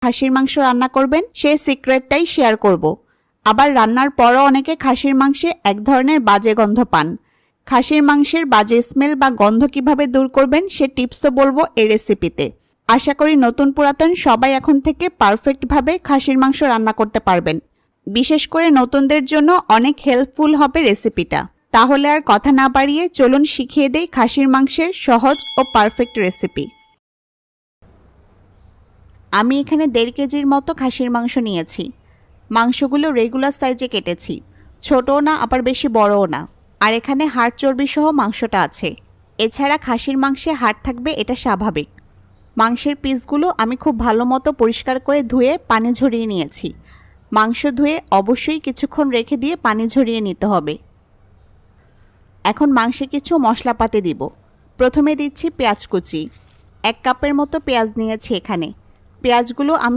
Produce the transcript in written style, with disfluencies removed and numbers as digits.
খাসির মাংস রান্না করবেন সেই সিক্রেটটাই শেয়ার করব। আবার রান্নার পরও অনেকে খাসির মাংসে এক ধরনের বাজে গন্ধ পান। খাসির মাংসের বাজে স্মেল বা গন্ধ কিভাবে দূর করবেন সে টিপসও বলবো এই রেসিপিতে। আশা করি নতুন পুরাতন সবাই এখন থেকে পারফেক্টভাবে খাসির মাংস রান্না করতে পারবেন। বিশেষ করে নতুনদের জন্য অনেক হেল্পফুল হবে রেসিপিটা। তাহলে আর কথা না বাড়িয়ে চলুন শিখিয়ে দেই খাসির মাংসের সহজ ও পারফেক্ট রেসিপি। আমি এখানে 1.5 কেজির মতো খাসির মাংস নিয়েছি। মাংসগুলো রেগুলার সাইজে কেটেছি, ছোটও না আবার বেশি বড়ও না। আর এখানে হাড় চর্বি সহ মাংসটা আছে। এছাড়া খাসির মাংসে হাড় থাকবে, এটা স্বাভাবিক। মাংসের পিসগুলো আমি খুব ভালো মতো পরিষ্কার করে ধুয়ে পানি ঝরিয়ে নিয়েছি। মাংস ধুয়ে অবশ্যই কিছুক্ষণ রেখে দিয়ে পানি ঝরিয়ে নিতে হবে। এখন মাংসে কিছু মশলাপাতি দিব। প্রথমে দিচ্ছি পেঁয়াজ কুচি। 1 কাপের মতো পেঁয়াজ নিয়েছি এখানে। পেঁয়াজগুলো আমি